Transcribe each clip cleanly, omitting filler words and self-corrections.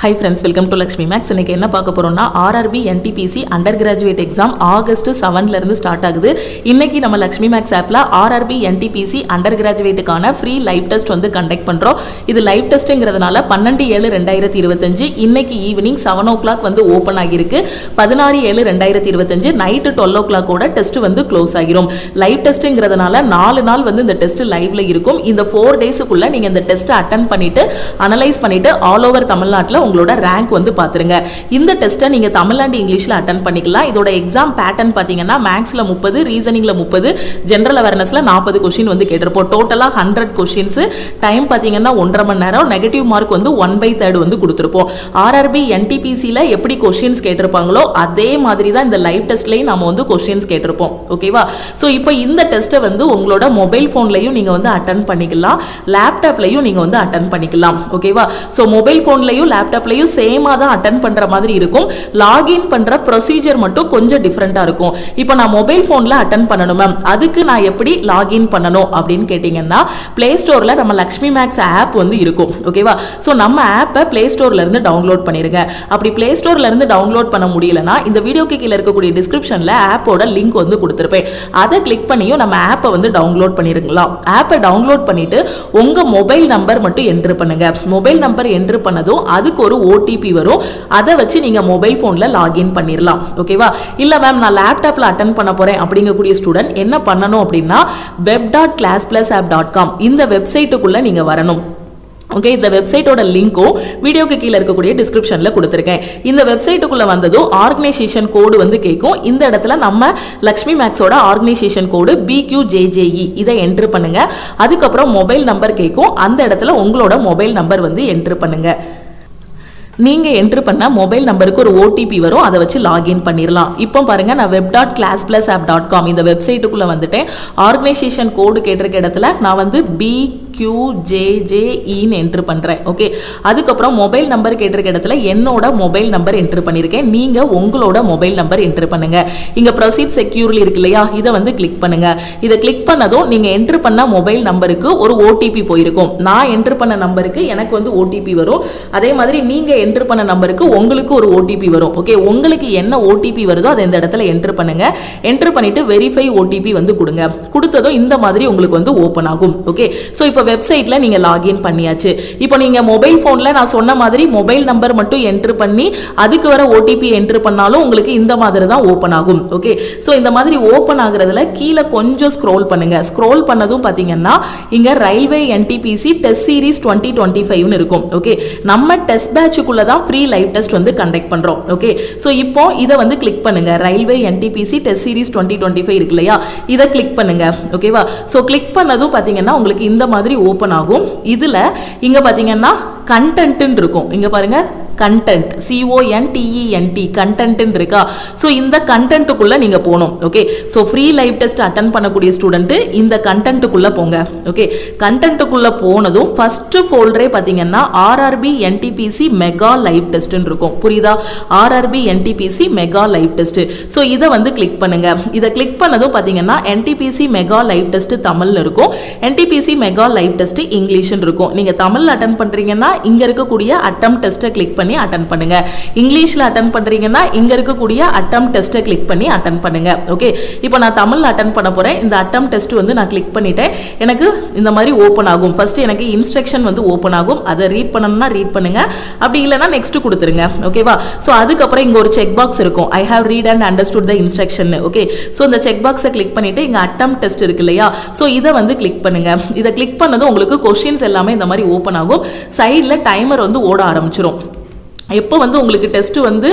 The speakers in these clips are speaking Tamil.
Hi friends, welcome to Lakshmi Max. இன்னைக்கு என்ன பார்க்க போறோம்னா RRB NTPC under graduate exam August 7ல இருந்து ஸ்டார்ட் ஆகுது. இன்னைக்கு நம்ம Lakshmi Max ஆப்ல RRB NTPC அண்டர் கிராஜுவேட்டுக்கான ஃப்ரீ லைவ் டெஸ்ட் வந்து கண்டக்ட் பண்றோம். இது லைவ் டெஸ்ட்ங்கிறதுனால 12/7/2025 இன்னைக்கு ஈவினிங் 7 o'clock வந்து ஓபன் ஆகிருக்கு. 16/7/2025 நைட் 12 o'clock ஓட டெஸ்ட் வந்து க்ளோஸ் ஆகிரும். லைவ் டெஸ்ட்ங்கிறதுனால 4 நாள் வந்து இந்த டெஸ்ட் லைவ்ல இருக்கும். இந்த 4 டேஸ்க்குள்ள நீங்க இந்த டெஸ்ட் அட்டெண்ட் பண்ணிட்டு அனலைஸ் பண்ணிட்டு ஆல் ஓவர் தமிழ்நாட்டுல உங்களோட ரேங்க் வந்து பாத்துருங்க. இந்த டெஸ்ட்டை நீங்க தமிழ் அண்ட் இங்கிலீஷ்ல அட்டெண்ட் பண்ணிக்கலாம். இதோட எக்ஸாம் பேட்டர்ன் பாத்தீங்கன்னா மேக்ஸ்ல 30, ரீசனிங்ல 30, ஜெனரல் அவேர்னஸ்ல 40 क्वेश्चन வந்து கேட்டிருப்போம். டோட்டலா 100 क्वेश्चंस. டைம் பாத்தீங்கன்னா 1.5 மணி நேரம். நெகட்டிவ் மார்க் வந்து 1/3 வந்து கொடுத்திருப்போம். RRB NTPCல எப்படி क्वेश्चंस கேட்டிருப்பாங்களோ அதே மாதிரி தான் இந்த லைவ் டெஸ்ட்லயும் நாம வந்து क्वेश्चंस கேட்டிருப்போம். ஓகேவா? சோ இப்போ இந்த டெஸ்ட்டை வந்து உங்களோட மொபைல் போன்லயும் நீங்க வந்து அட்டெண்ட் பண்ணிக்கலாம். லேப்டாப்லயும் நீங்க வந்து அட்டெண்ட் பண்ணிக்கலாம். ஓகேவா? சோ மொபைல் போன்லயும் லேப்டாப்லயும் சேமா தான் அட்டெண்ட் பண்ற மாதிரி இருக்கும். லாகின் பண்ற ப்ரொசீஜர் மட்டும் கொஞ்சம் டிஃபரெண்டா இருக்கும். இப்போ நான் மொபைல் போன்ல அட்டெண்ட் பண்ணணும் மேம், அதுக்கு நான் எப்படி லாகின் பண்ணணும் அப்படின்னு கேட்டீங்கன்னா பிளே ஸ்டோர்ல நம்ம லக்ஷ்மி மேக்ஸ் ஆப் வந்து இருக்கும். ஓகேவா? சோ நம்ம ஆப்பை பிளே ஸ்டோர்ல இருந்து டவுன்லோட் பண்ணிருங்க. அப்படி பிளே ஸ்டோர்ல இருந்து டவுன்லோட் பண்ண முடியலனா இந்த வீடியோக்கு கீழ இருக்கக்கூடிய டிஸ்கிரிப்ஷன்ல ஆப்போட லிங்க் வந்து கொடுத்திருப்பேன். அதை கிளிக் பண்ணியும் நம்ம ஆப்பை வந்து டவுன்லோட் பண்ணிருங்களா. ஆப்பை டவுன்லோட் பண்ணிட்டு உங்க மொபைல் நம்பர் மட்டும் என்டர் பண்ணுங்க. மொபைல் நம்பர் என்டர் பண்ணதும் அதுக்கு ஒரு OTP வரும். அதை வச்சு நீங்க மொபைல் போன்ல லாகின் பண்ணிரலாம். ஓகேவா? இல்ல மேம் நான் லேப்டாப்ல அட்டெண்ட் பண்ண போறேன் அப்படிங்கக்கூடிய ஸ்டூடெண்ட் என்ன பண்ணணும் அப்படின்னா web.classplusapp.com இந்த வெப்சைட்டுக்குள்ள நீங்க வரணும். ஓகே, இந்த வெப்சைட்டோட லிங்க்கும் வீடியோக்கு கீழே இருக்கக்கூடிய டிஸ்கிரிப்ஷன்ல கொடுத்துருக்கேன். இந்த வெப்சைட்டுக்குள்ள வந்ததும் ஆர்கனைசேஷன் கோடு வந்து கேட்கும். இந்த இடத்துல நம்ம லக்ஷ்மி மேக்ஸோட ஆர்கனைசேஷன் கோடு BQJJE இதை என்டர் பண்ணுங்க. அதுக்கப்புறம் மொபைல் நம்பர் கேட்கும். அந்த இடத்துல உங்களோட மொபைல் நம்பர் வந்து என்டர் பண்ணுங்க. நீங்க என்டர் பண்ண மொபைல் நம்பருக்கு ஒரு OTP வரும். அதை வச்சு லாகின் பண்ணிரலாம். இப்போ பாருங்க, நான் web.classplusapp.com இந்த வெப்சைட்டுக்குள்ள வந்துட்டேன். ஆர்கனைசேஷன் கோடு கேட்டிருக்க இடத்துல நான் வந்து BQJJE என்டர் பண்றேன். ஓகே, அதுக்கப்புறம் மொபைல் நம்பர் கேட்டிருக்க இடத்துல என்னோட மொபைல் நம்பர் என்டர் பண்ணிருக்கேன். நீங்க உங்களோட மொபைல் நம்பர் என்டர் பண்ணுங்க. இங்க ப்ரொசீட் செக்யூர்லி இருக்கு இல்லையா, இதை வந்து கிளிக் பண்ணுங்க. இதை கிளிக் பண்ணதும் நீங்க என்டர் பண்ண மொபைல் நம்பருக்கு ஒரு OTP போயிருக்கும். நான் என்டர் பண்ண நம்பருக்கு எனக்கு வந்து OTP வரும். அதே மாதிரி நீங்க என்டர் பண்ண நம்பருக்கு உங்களுக்கு ஒரு OTP வரும். ஓகே, உங்களுக்கு என்ன OTP வருதோ அதை இந்த இடத்துல என்டர் பண்ணுங்க. என்டர் பண்ணிட்டு வெரிஃபை OTP வந்து கொடுங்க. கொடுத்ததும் இந்த மாதிரி உங்களுக்கு வந்து ஓபன் ஆகும். ஓகே, சோ இப்போ வெப்சைட்ல நீங்க லாகின் பண்ணியாச்சு. இப்போ நீங்க மொபைல் போன்ல நான் சொன்ன மாதிரி மொபைல் நம்பர் மட்டும் என்டர் பண்ணி அதுக்கு வர OTP என்டர் பண்ணாலும் உங்களுக்கு இந்த மாதிரி தான் ஓபன் ஆகும். ஓகே, சோ இந்த மாதிரி ஓபன் ஆகுறதுல கீழே கொஞ்சம் ஸ்க்ரோல் பண்ணுங்க. ஸ்க்ரோல் பண்ணதும் பாத்தீங்கன்னா இங்க ரயில்வே NTPC டெஸ்ட் சீரிஸ் 2025 இருக்கும். ஓகே, நம்ம டெஸ்ட் பேட்சுக்குள்ள தான் ஃப்ரீ லைவ் டெஸ்ட் வந்து கண்டக்ட் பண்றோம். ஓகே, சோ இப்போ இத வந்து கிளிக் பண்ணுங்க. ரயில்வே NTPC டெஸ்ட் சீரிஸ் 2025 இருக்கு இல்லையா, இத கிளிக் பண்ணுங்க. ஓகேவா? சோ கிளிக் பண்ணதும் பாத்தீங்கன்னா உங்களுக்கு இந்த மாதிரி ஓபன் ஆகும். இதுல இங்க பாத்தீங்கன்னா கண்டென்ட் இருக்கும். இங்க பாருங்க, கண்டென்ட் CONTENT கண்டென்ட் இருக்கா. சோ இந்த கண்டென்ட்டுக்குள்ள நீங்க போணும். Okay, so free live test attend பண்ணக்கூடிய ஸ்டூடெண்ட் இந்த கண்டென்ட்டுக்குள்ள போங்க. ஓகே, கண்டென்ட்டுக்குள்ள போனதும் ஃபர்ஸ்ட் ஃபோல்டரே பாத்தீங்கன்னா RRB NTPC mega live test இருக்கும். புரியுதா? RRB NTPC mega live test. So இத வந்து கிளிக் பண்ணுங்க. இத கிளிக் பண்ணதும் பாத்தீங்கன்னா NTPC மெகா லைவ் டெஸ்ட் தமிழ்ல இருக்கும். NTPC மெகா லைவ் டெஸ்ட் இங்கிலீஷ்ல இருக்கும். நீங்க தமிழ்ல அட்டெண்ட் பண்றீங்கன்னா இங்க இருக்கக்கூடிய அட்டெம்ப்ட் டெஸ்ட்டை கிளிக் பண்ணி அட்டெண்ட் பண்ணுங்க. இங்கிலீஷ்ல அட்டெண்ட் பண்றீங்கன்னா இங்க இருக்கக்கூடிய அட்டெம்ப்ட் டெஸ்ட்டை கிளிக் பண்ணி அட்டெண்ட் பண்ணுங்க. ஓகே, இப்போ நான் தமிழ்ல அட்டெண்ட் பண்ண போறேன். இந்த அட்டெம்ப்ட் டெஸ்ட் வந்து நான் கிளிக் பண்ணிட்டேன். எனக்கு இந்த மாதிரி ஓபன் ஆகும். ஃபர்ஸ்ட் எனக்கு இன்ஸ்ட்ரக்ஷன் வந்து ஓபன் ஆகும். அதை ரீட் பண்ணணும்னா ரீட் பண்ணுங்க. அப்படி இல்லைன்னா நெக்ஸ்ட் கொடுத்துருங்க. ஓகேவா? சோ அதுக்கப்புறம் இங்க ஒரு செக் பாக்ஸ் இருக்கும். I have read and understood the instruction. Okay, so இந்த செக் பாக்ஸை கிளிக் பண்ணிட்டு இங்க அட்டெம்ப்ட் டெஸ்ட் இருக்கு இல்லையா, சோ இதை வந்து கிளிக் பண்ணுங்க. இதை கிளிக் பண்ணதும் உங்களுக்கு கொஸ்டின்ஸ் எல்லாமே இந்த மாதிரி ஓபன் ஆகும். சைட்ல டைமர் வந்து ஓட ஆரம்பிச்சிடும். எப்போ வந்து உங்களுக்கு டெஸ்ட் வந்து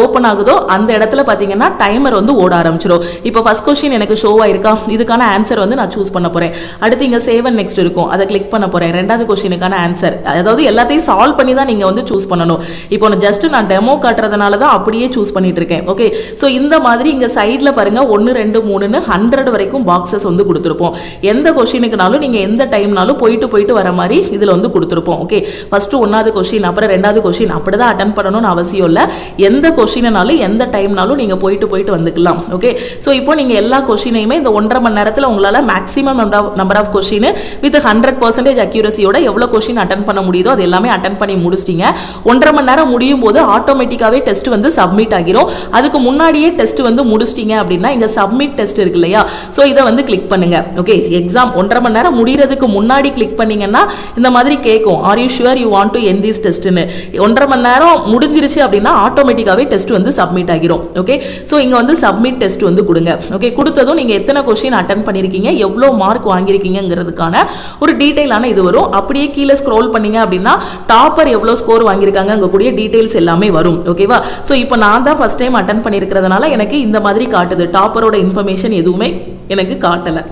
ஓப்பன் ஆகுதோ அந்த இடத்துல பார்த்தீங்கன்னா டைமர் வந்து ஓட ஆரம்பிச்சிடும். இப்போ ஃபர்ஸ்ட் கொஸ்டின் எனக்கு ஷோ ஆயிருக்கா, இதுக்கான ஆன்சர் வந்து நான் சூஸ் பண்ண போறேன். அடுத்து இங்கே சேவ் அண்ட் நெக்ஸ்ட் இருக்கும், அதை கிளிக் பண்ண போறேன். ரெண்டாவது கொஸ்டினுக்கான ஆன்சர், அதாவது எல்லாத்தையும் சால்வ் பண்ணி தான் நீங்க வந்து சூஸ் பண்ணணும். இப்போ ஜஸ்ட் நான் டெமோ காட்டுறதுனால தான் அப்படியே சூஸ் பண்ணிட்டு இருக்கேன். ஓகே, ஸோ இந்த மாதிரி இங்கே சைடில் பாருங்க 1 2 3ன்னு 100 வரைக்கும் பாக்ஸஸ் வந்து கொடுத்துருப்போம். எந்த கொஸ்டினுக்குனாலும் நீங்க எந்த டைம்னாலும் போயிட்டு வர மாதிரி இதில் வந்து கொடுத்துருப்போம். ஓகே, ஃபர்ஸ்ட் 1வது கொஸ்டின், அப்புறம் 2வது கொஸ்டின், அப்படி தான் அட்டன் பண்ணணும்னு அவசியம் இல்லை. எந்த கொஸ்டினாலும் எந்த டைம்னாலும் நீங்கள் போயிட்டு வந்துக்கலாம். ஓகே, ஸோ இப்போ நீங்கள் எல்லா கொஸ்டினையுமே இந்த 1.5 மணி நேரத்தில் உங்களால் maximum number of question with 100% அக்யூரசியோட எவ்வளோ கொஸ்டின் அட்டன் பண்ண முடியுதோ அது எல்லாமே அட்டன் பண்ணி முடிச்சிட்டீங்க. 1.5 மணி நேரம் முடியும் போது ஆட்டோமேட்டிக்காவே டெஸ்ட் வந்து சப்மிட் ஆகிரும். அதுக்கு முன்னாடியே டெஸ்ட் வந்து முடிச்சிட்டீங்க அப்படின்னா இங்க சப்மிட் டெஸ்ட் இருக்கு இல்லையா, ஸோ இதை வந்து கிளிக் பண்ணுங்க. ஓகே, எக்ஸாம் 1.5 மணி நேரம் முடிகிறதுக்கு முன்னாடி கிளிக் பண்ணீங்கன்னா இந்த மாதிரி கேட்கும், are you sure you want to end this டெஸ்ட்னு. 1.5 மணி நேரம் முடிஞ்சிருச்சு அப்படின்னா ஆட்டோமேட்டிக்காவே டெஸ்ட் வந்து சப்மிட் ஆகிரும். ஓகே, ஸோ இங்க வந்து சப்மிட் டெஸ்ட் வந்து கொடுங்க. ஓகே, கொடுத்ததும் நீங்க எத்தனை கொஸ்டின் அட்டன் பண்ணிருக்கீங்க, எவ்வளோ மார்க் வாங்கியிருக்கீங்கிறதுக்கான ஒரு டீடைலான இது வரும். அப்படியே கீழே ஸ்க்ரோல் பண்ணீங்க அப்படின்னா டாப்பர் எவ்வளோ ஸ்கோர் வாங்கியிருக்காங்க அங்க கூடிய டீடைல்ஸ் எல்லாமே வரும். ஓகேவா, ஸோ இப்போ நான் தான் ஃபர்ஸ்ட் டைம் அட்டன் பண்ணியிருக்கிறதுனால எனக்கு இந்த மாதிரி காட்டுது. டாப்பரோட இன்ஃபர்மேஷன் எதுவுமே எனக்கு காட்டலை.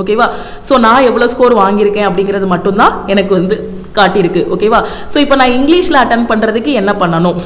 ஓகேவா, ஸோ நான் எவ்வளோ ஸ்கோர் வாங்கியிருக்கேன் அப்படிங்கிறது மட்டும்தான் எனக்கு வந்து காட்டியிருக்கு. ஓகேவா, ஸோ இப்போ நான் இங்கிலீஷில் அட்டன் பண்ணுறதுக்கு என்ன பண்ணணும்?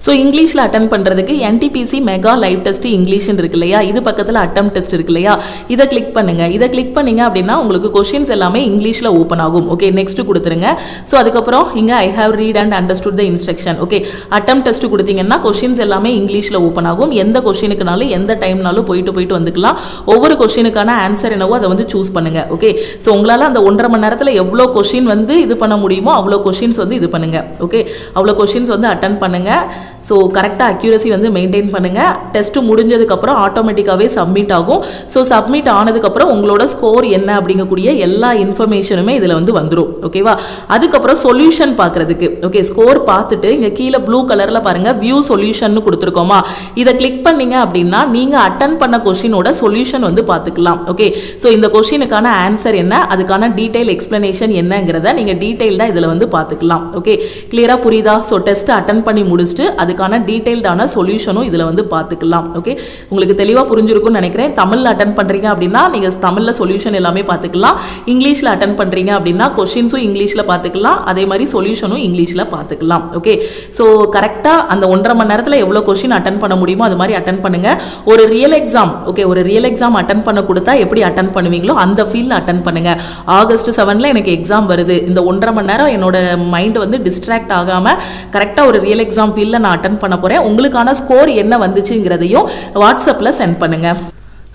ஸோ இங்கிலீஷில் அட்டன் பண்ணுறதுக்கு NTPC மெகா லைவ் டெஸ்ட் இங்கிலீஷ்னு இருக்கு இல்லையா, இது பக்கத்தில் அட்டம் டெஸ்ட் இருக்கு இல்லையா, இதை கிளிக் பண்ணுங்க. இதை கிளிக் பண்ணீங்க அப்படின்னா உங்களுக்கு கொஸ்டின்ஸ் எல்லாமே இங்கிலீஷில் ஓப்பன் ஆகும். ஓகே, நெக்ஸ்ட் கொடுத்துருங்க. ஸோ அதுக்கப்புறம் இங்கே I have read and understood the instruction. Okay, attempt test கொடுத்தீங்கன்னா கொஸ்டின்ஸ் எல்லாமே இங்கிலீஷில் ஓப்பன் ஆகும். எந்த கொஸ்டினுக்குனாலும் எந்த டைம்னாலும் போயிட்டு வந்துக்கலாம். ஒவ்வொரு கொஸ்டினுக்கான ஆன்சர் என்னவோ அதை வந்து சூஸ் பண்ணுங்க. ஓகே, ஸோ உங்களால் அந்த 1.5 மணி நேரத்தில் எவ்வளோ கொஸ்டின் வந்து இது பண்ண முடியுமோ அவ்வளோ கொஸ்டின்ஸ் வந்து இது பண்ணுங்க. ஓகே, அவ்வளோ கொஸ்டின்ஸ் வந்து அட்டன் பண்ணுங்க. ஸோ கரெக்டாக அக்யூரசி வந்து மெயின்டைன் பண்ணுங்கள். டெஸ்ட் முடிஞ்சதுக்கப்புறம் ஆட்டோமேட்டிக்காகவே சப்மிட் ஆகும். ஸோ சப்மிட் ஆனதுக்கப்புறம் உங்களோட ஸ்கோர் என்ன அப்படிங்கக்கூடிய எல்லா இன்ஃபர்மேஷனுமே இதில் வந்து வந்துடும். ஓகேவா, அதுக்கப்புறம் சொல்யூஷன் பார்க்குறதுக்கு ஓகே ஸ்கோர் பார்த்துட்டு இங்கே கீழே ப்ளூ கலரில் பாருங்கள் வியூ சொல்யூஷன் கொடுத்துருக்கோமா, இதை கிளிக் பண்ணீங்க அப்படின்னா நீங்கள் அட்டன் பண்ண கொஸ்டினோட சொல்யூஷன் வந்து பார்த்துக்கலாம். ஓகே, ஸோ இந்த கொஸ்டினுக்கான ஆன்சர் என்ன, அதுக்கான டீடைல் எக்ஸ்பிளனேஷன் என்னங்கிறத நீங்கள் டீடைல்டாக இதில் வந்து பார்த்துக்கலாம். ஓகே, கிளியராக புரியுதா? ஸோ டெஸ்ட் அட்டன் பண்ணி முடிச்சுட்டு அதுக்கான டீடைல்டான சொல்யூஷனும் இதில் வந்து பார்த்துக்கலாம். ஓகே, உங்களுக்கு தெளிவாக புரிஞ்சிருக்கும்னு நினைக்கிறேன். தமிழில் அட்டன் பண்ணுறீங்க அப்படின்னா நீங்கள் தமிழில் சொல்யூஷன் எல்லாமே பார்த்துக்கலாம். இங்கிலீஷில் அட்டன் பண்ணுறீங்க அப்படின்னா கொஸ்டின்ஸும் இங்கிலீஷில் பார்த்துக்கலாம், அதே மாதிரி சொல்யூஷனும் இங்கிலீஷில் பார்த்துக்கலாம். ஓகே, ஸோ கரெக்டாக அந்த 1.5 மணி நேரத்தில் எவ்வளோ கொஸ்டின் அட்டன் பண்ண முடியுமோ அது மாதிரி அட்டன் பண்ணுங்க. ஒரு ரியல் எக்ஸாம் ஓகே ஒரு ரியல் எக்ஸாம் அட்டன் பண்ண கொடுத்தா எப்படி அட்டன் பண்ணுவீங்களோ அந்த ஃபீல்டில் அட்டன் பண்ணுங்க. ஆகஸ்ட் 7 எனக்கு எக்ஸாம் வருது, இந்த 1.5 மணி நேரம் என்னோட மைண்ட் வந்து டிஸ்ட்ராக்ட் ஆகாமல் கரெக்டாக ஒரு ரியல் எக்ஸாம் ஃபீல்டில் நான் அட்டன் பண்ண போகிறேன். உங்களுக்கான ஸ்கோர் என்ன வந்துச்சுங்கிறதையும் வாட்ஸ்அப்பில் சென்ட் பண்ணுங்க.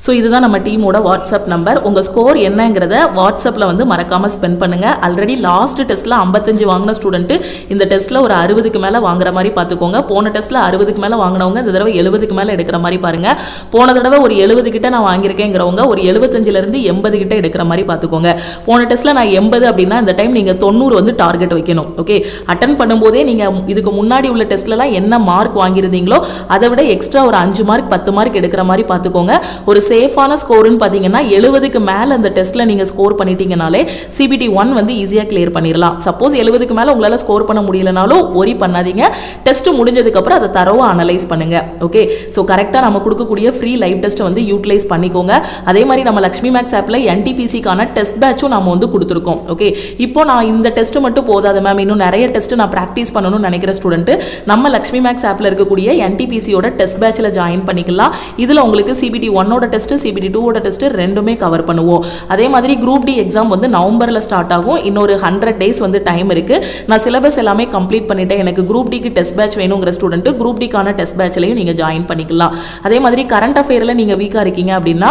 ஸோ இதுதான் நம்ம டீமோட வாட்ஸ்அப் நம்பர். உங்கள் ஸ்கோர் என்னங்கிறத வாட்ஸ்அப்பில் வந்து மறக்காமல் ஸ்பெண்ட் பண்ணுங்கள். ஆல்ரெடி லாஸ்ட் டெஸ்ட்டில் 55 வாங்கின ஸ்டூடெண்ட்டு இந்த டெஸ்ட்டில் ஒரு 60க்கு மேலே வாங்குற மாதிரி பார்த்துக்கோங்க. போன டெஸ்ட்டில் 60க்கு மேலே வாங்கினவங்க இந்த தடவை 70க்கு மேலே எடுக்கிற மாதிரி பாருங்கள். போன தடவை ஒரு 70 கிட்ட நான் வாங்கியிருக்கேங்கிறவங்க ஒரு 75லேருந்து 80 கிட்ட எடுக்கிற மாதிரி பார்த்துக்கோங்க. போன டெஸ்ட்டில் நான் 80 அப்படின்னா இந்த டைம் நீங்கள் 90 வந்து டார்கெட் வைக்கணும். ஓகே, அட்டன் பண்ணும்போதே நீங்கள் இதுக்கு முன்னாடி உள்ள டெஸ்ட்லலாம் என்ன மார்க் வாங்கியிருந்தீங்களோ அதை விட எக்ஸ்ட்ரா ஒரு 5 மார்க் 10 மார்க் எடுக்கிற மாதிரி பார்த்துக்கோங்க. ஒரு சேஃபான ஸ்கோர்னு பார்த்தீங்கன்னா 70க்கு மேலே அந்த டெஸ்ட்டில் நீங்கள் ஸ்கோர் பண்ணிட்டீங்கனாலே CBT 1 வந்து ஈஸியாக கிளியர் பண்ணிடலாம். சப்போஸ் 70க்கு மேலே உங்களால் ஸ்கோர் பண்ண முடியலனாலும் ஒரி பண்ணாதீங்க. டெஸ்ட் முடிஞ்சதுக்கப்புறம் அதை தரவாக அனலைஸ் பண்ணுங்க. ஓகே, ஸோ கரெக்டாக நம்ம கொடுக்கக்கூடிய ஃப்ரீ லைவ் டெஸ்ட்டை வந்து யூட்டிலைஸ் பண்ணிக்கோங்க. அதே மாதிரி நம்ம லக்ஷ்மி மேக்ஸ் ஆப்பில் NTPCக்கான டெஸ்ட் பேட்சும் நம்ம வந்து கொடுத்துருக்கோம். ஓகே, இப்போ நான் இந்த டெஸ்ட் மட்டும் போதாது மேம், இன்னும் நிறைய டெஸ்ட் நான் ப்ராக்டிஸ் பண்ணணும்னு நினைக்கிற ஸ்டூடெண்ட் நம்ம லக்ஷ்மி மேக்ஸ் ஆப்பில் இருக்கக்கூடிய NTPCயோட டெஸ்ட் பேட்சில் ஜாயின் பண்ணிக்கலாம். இதில் உங்களுக்கு CBT 1ஓட டெஸ்ட் CBT 2ஓட டெஸ்ட் ரெண்டுமே கவர் பண்ணுவோம். அதே மாதிரி குரூப் டி எக்ஸாம் வந்து நவம்பரில் ஸ்டார்ட் ஆகும். இன்னொரு 100 டேஸ் வந்து டைம் இருக்கு. நான் சிலபஸ் எல்லாமே கம்ப்ளீட் பண்ணிட்டேன். எனக்கு குரூப் டிக்கு டெஸ்ட் பேட்ச் வேணுங்கிற ஸ்டூடெண்ட் குரூப் டிக்கான டெஸ்ட் பேட்ச்லையும் நீங்கள் ஜாயின் பண்ணிக்கலாம். அதே மாதிரி கரண்ட் அஃபேரில் நீங்கள் வீக்காக இருக்கீங்க அப்படின்னா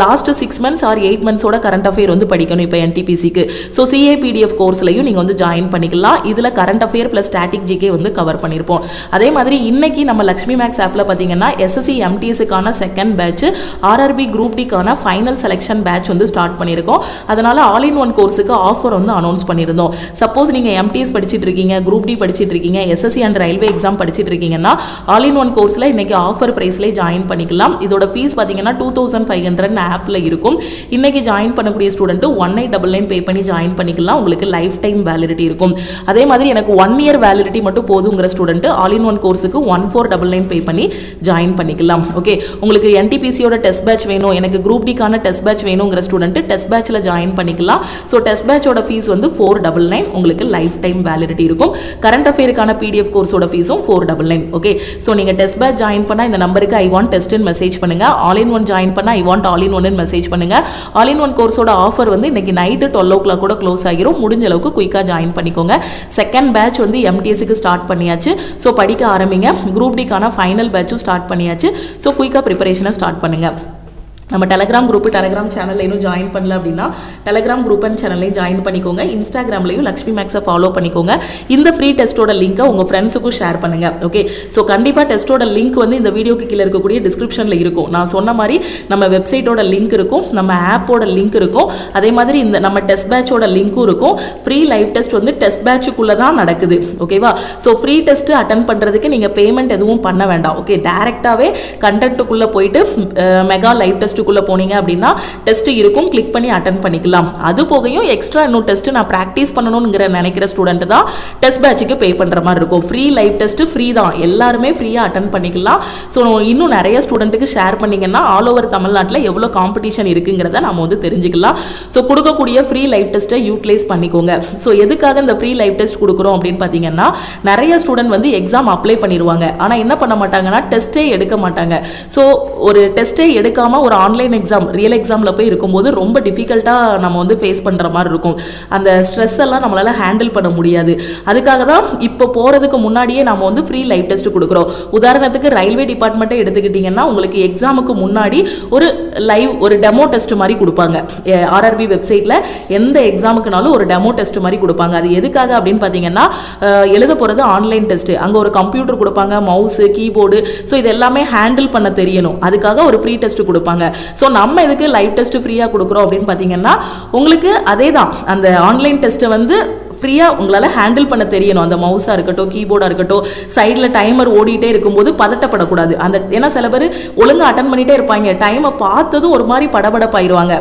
லாஸ்ட் 6 months ஆர் 8 monthsோட கரண்ட் அஃபேர் வந்து படிக்கணும் இப்போ NTPCக்கு. ஸோ CAPDF கோர்ஸ்லையும் நீங்கள் வந்து ஜாயின் பண்ணிக்கலாம். இதில் current affair plus static GK வந்து கவர் பண்ணியிருப்போம். அதே மாதிரி இன்னைக்கு நம்ம லக்ஷ்மி மேக்ஸ் ஆப்பில் பார்த்தீங்கன்னா SSC MTSக்கான செகண்ட் பேட்ச் RRB குரூப் டிக்கான ஃபைனல் செலெக்ஷன் பேட்ச் வந்து ஸ்டார்ட் பண்ணியிருக்கோம். அதனால ஆல் இன் ஒன் கோர்ஸுக்கு ஆஃபர் வந்து அனௌன்ஸ் பண்ணியிருந்தோம். சப்போஸ் நீங்கள் MTS படிச்சுட்டு இருக்கீங்க, குரூப் டி படிச்சுட்டு இருக்கீங்க, SSC அண்ட் ரயில்வே எக்ஸாம் படிச்சுட்டு இருக்கீங்கன்னா ஆல் இன் ஒன் கோர்ஸில் இன்னைக்கு ஆஃபர் ப்ரைஸ்லேயே ஜாயின் பண்ணிக்கலாம். இதோட ஃபீஸ் பார்த்தீங்கன்னா 2500 ஆப்பில் இருக்கும். இன்னைக்கு ஜாயின் பண்ணக்கூடிய ஸ்டூடெண்ட் 1899 பே பண்ணி ஜாயின் பண்ணிக்கலாம். உங்களுக்கு லைஃப் டைம் வேலிடிட்டி இருக்கும். அதே மாதிரி எனக்கு 1 year வேலிடிட்டி மட்டும் போதுங்கிற ஸ்டூடெண்ட் ஆல் இன் ஒன் கோர்ஸுக்கு 1499 பே பண்ணி ஜாயின் பண்ணிக்கலாம். ஓகே, உங்களுக்கு NTPCயோட டெஸ்ட் பேட்ச் வேணும், எனக்கு குரூப் டிக்கான டெஸ்ட் பேட்ச் வேணுங்கிற ஸ்டூடெண்ட் டெஸ்ட் பேட்ச்ல ஜாயின் பண்ணிக்கலாம். ஸோ டெஸ்ட் பேட்சோட ஃபீஸ் வந்து 499, உங்களுக்கு லைஃப் டைம் வேலிடிட்டி இருக்கும். கரண்ட் அஃபேருக்கான PDF கோர்ஸோட ஃபீஸும் 499. ஓகே, ஸோ நீங்க டெஸ்ட் பேட்ச் ஜாயின் பண்ணா இந்த நம்பருக்கு ஐ வாண்ட் டெஸ்ட்னு மெசேஜ் பண்ணுங்க. ஆல் இன் ஒன் ஜாயின் பண்ணா I want all in one message பண்ணுங்க. ஆல் இன் ஒன் கோர்ஸோட ஆஃபர் வந்து இன்னைக்கு நைட்டு 12 o'clock கூட க்ளோஸ் ஆகிரும். முடிஞ்ச அளவுக்கு குயிக்காக ஜாயின் பண்ணிக்கோங்க. செகண்ட் பேட்ச் வந்து MTSக்கு ஸ்டார்ட் பண்ணியாச்சு. ஸோ படிக்க ஆரம்பிங்க. குரூப் டிக்கான ஃபைனல் பேட்சும் ஸ்டார்ட் பண்ணியாச்சு. ஸோ குயிக்காக ப்ரிப்பரேஷனை ஸ்டார்ட் பண்ணுங்க. நம்ம டெலகிராம் குரூப் டெலகிராம் சேனலில் இன்னும் ஜாயின் பண்ணல அப்படின்னா டெலகிராம் குரூப் அண்ட் சேனல்லையும் ஜாயின் பண்ணிக்கோங்க. இன்ஸ்டாகிராம்லையும் லக்ஷ்மி மேக்ஸை ஃபாலோ பண்ணிக்கோங்க. இந்த ஃப்ரீ டெஸ்ட்டோட லிங்கை உங்கள் ஃப்ரெண்ட்ஸுக்கும் ஷேர் பண்ணுங்க. ஓகே, ஸோ கண்டிப்பாக டெஸ்ட்டோட லிங்க் வந்து இந்த வீடியோக்கு கீழே இருக்கக்கூடிய டிஸ்கிரிப்ஷனில் இருக்கும். நான் சொன்ன மாதிரி நம்ம வெப்சைட்டோட லிங்க் இருக்கும், நம்ம ஆப்போட லிங்க் இருக்கும், அதே மாதிரி இந்த நம்ம டெஸ்ட் பேட்சோட லிங்க்கும் இருக்கும். ஃப்ரீ லைவ் டெஸ்ட் வந்து டெஸ்ட் பேட்சுக்குள்ளே தான் நடக்குது. ஓகேவா? ஸோ ஃப்ரீ டெஸ்ட் அட்டன் பண்ணுறதுக்கு நீங்கள் பேமெண்ட் எதுவும் பண்ண வேண்டாம். ஓகே, டேரெக்டாகவே கண்டென்ட்டுக்குள்ளே போயிட்டு மெகா லைவ் டெஸ்ட் குள்ள போனீங்க அப்படின்னா டெஸ்ட் இருக்கும், கிளிக் பண்ணி அட்டெண்ட் பண்ணிக்கலாம். அது போகையும் எக்ஸ்ட்ரா இன்னும் டெஸ்ட் நான் பிராக்டிஸ் பண்ணணும்ங்கிற நினைக்கிற ஸ்டூடெண்ட் தான் டெஸ்ட் பேட்சுக்கு பே பண்ற மாதிரி இருக்கும். ஃப்ரீ லைவ் டெஸ்ட் ஃப்ரீ தான், எல்லாருமே ஃப்ரீயா அட்டெண்ட் பண்ணிக்கலாம். ஸோ இன்னும் நிறைய ஸ்டூடெண்ட்டுக்கு ஷேர் பண்ணீங்கன்னா ஆல் ஓவர் தமிழ்நாட்டில் எவ்வளோ காம்படிஷன் இருக்குங்கிறத நம்ம வந்து தெரிஞ்சுக்கலாம். ஸோ கொடுக்கக்கூடிய ஃப்ரீ லைவ் டெஸ்ட்டை யூட்டிலைஸ் பண்ணிக்கோங்க. ஸோ எதுக்காக இந்த ஃப்ரீ லைவ் டெஸ்ட் கொடுக்குறோம் அப்படின்னு பார்த்தீங்கன்னா நிறைய ஸ்டூடெண்ட் வந்து எக்ஸாம் அப்ளை பண்ணிடுவாங்க, ஆனால் என்ன பண்ண மாட்டாங்கன்னா டெஸ்ட்டே எடுக்க மாட்டாங்க. ஸோ ஒரு டெஸ்ட்டே எடுக்காம ஒரு ஆன்லைன் எக்ஸாம் ரியல் எக்ஸாமில் போய் இருக்கும்போது ரொம்ப டிஃபிகல்ட்டாக நம்ம வந்து ஃபேஸ் பண்ணுற மாதிரி இருக்கும். அந்த ஸ்ட்ரெஸ் எல்லாம் நம்மளால் ஹேண்டில் பண்ண முடியாது. அதுக்காக தான் இப்போ போகிறதுக்கு முன்னாடியே நம்ம வந்து ஃப்ரீ லைவ் டெஸ்ட் கொடுக்குறோம். உதாரணத்துக்கு ரயில்வே டிபார்ட்மெண்ட்டை எடுத்துக்கிட்டிங்கன்னா உங்களுக்கு எக்ஸாமுக்கு முன்னாடி ஒரு டெமோ டெஸ்ட் மாதிரி கொடுப்பாங்க. RRB வெப்சைட்டில் எந்த எக்ஸாமுக்குனாலும் ஒரு டெமோ டெஸ்ட் மாதிரி கொடுப்பாங்க. அது எதுக்காக அப்படின்னு பார்த்தீங்கன்னா எழுத போகிறது ஆன்லைன் டெஸ்ட், அங்கே ஒரு கம்ப்யூட்டர் கொடுப்பாங்க, மவுஸு, கீபோர்டு, ஸோ இது எல்லாமே ஹேண்டில் பண்ண தெரியணும். அதுக்காக ஒரு ஃப்ரீ டெஸ்ட் கொடுப்பாங்க. ஸோ நம்ம இதுக்கு லைவ் டெஸ்ட் ஃப்ரீயாக கொடுக்குறோம் அப்படின்னு பார்த்தீங்கன்னா உங்களுக்கு அதே தான், அந்த ஆன்லைன் டெஸ்ட்டை வந்து ஃப்ரீயாக உங்களால் ஹேண்டில் பண்ண தெரியணும். அந்த மவுஸாக இருக்கட்டும், கீபோர்டாக இருக்கட்டும், சைடில் டைமர் ஓடிட்டே இருக்கும்போது பதட்டப்படக்கூடாது. ஏன்னா சில பேர் ஒழுங்காக அட்டன் பண்ணிகிட்டே இருப்பாங்க, டைமை பார்த்ததும் ஒரு மாதிரி படபடப்பாயிருவாங்க.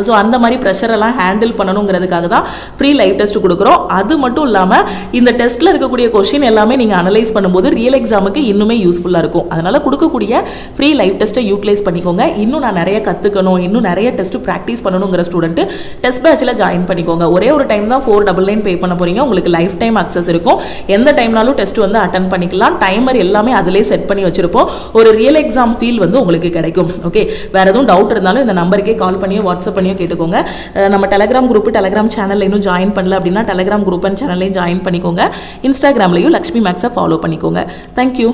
ஸோ அந்த மாதிரி ப்ரெஷரெல்லாம் ஹேண்டில் பண்ணணுங்கிறதுக்காக தான் ஃப்ரீ லைவ் டெஸ்ட் கொடுக்குறோம். அது மட்டும் இல்லாமல் இந்த டெஸ்ட்டில் இருக்கக்கூடிய கொஷின் எல்லாமே நீங்கள் அனலைஸ் பண்ணும்போது ரியல் எக்ஸாமுக்கு இன்னுமே யூஸ்ஃபுல்லாக இருக்கும். அதனால் கொடுக்கக்கூடிய ஃப்ரீ லைவ் டெஸ்ட்டை யூட்டிலைஸ் பண்ணிக்கோங்க. இன்னும் நான் நிறைய கற்றுக்கணும், இன்னும் நிறைய டெஸ்ட் ப்ராக்டிஸ் பண்ணணுங்கிற ஸ்டூடெண்ட்டு டெஸ்ட் பேட்சில் ஜாயின் பண்ணிக்கோங்க. ஒரே ஒரு டைம் தான் 499 பே பண்ண போகிறீங்க. உங்களுக்கு லைஃப் டைம் அக்சஸ் இருக்கும். எந்த டைம்னாலும் டெஸ்ட் வந்து அட்டன் பண்ணிக்கலாம். டைமர் எல்லாமே அதிலே செட் பண்ணி வச்சிருப்போம். ஒரு ரியல் எக்ஸாம் ஃபீல் வந்து உங்களுக்கு கிடைக்கும். ஓகே, வேறு எதுவும் டவுட் இருந்தாலும் இந்த நம்பருக்கே கால் பண்ணியோ வாட்ஸ்அப் பண்ணியோ கேட்டுக்கோங்க. நம்ம டெலகிராம் குரூப் டெலகிராம் சேனல்ல இன்னும் ஜாயின் பண்ணல அப்படின்னா டெலகிராம் குரூப் அண்ட் சேனல்லையும் ஜாயின் பண்ணிக்கோங்க. இன்ஸ்டாகிராம்லையும் லக்ஷ்மி மேக்ஸை ஃபாலோ பண்ணிக்கோங்க. தேங்க்யூ.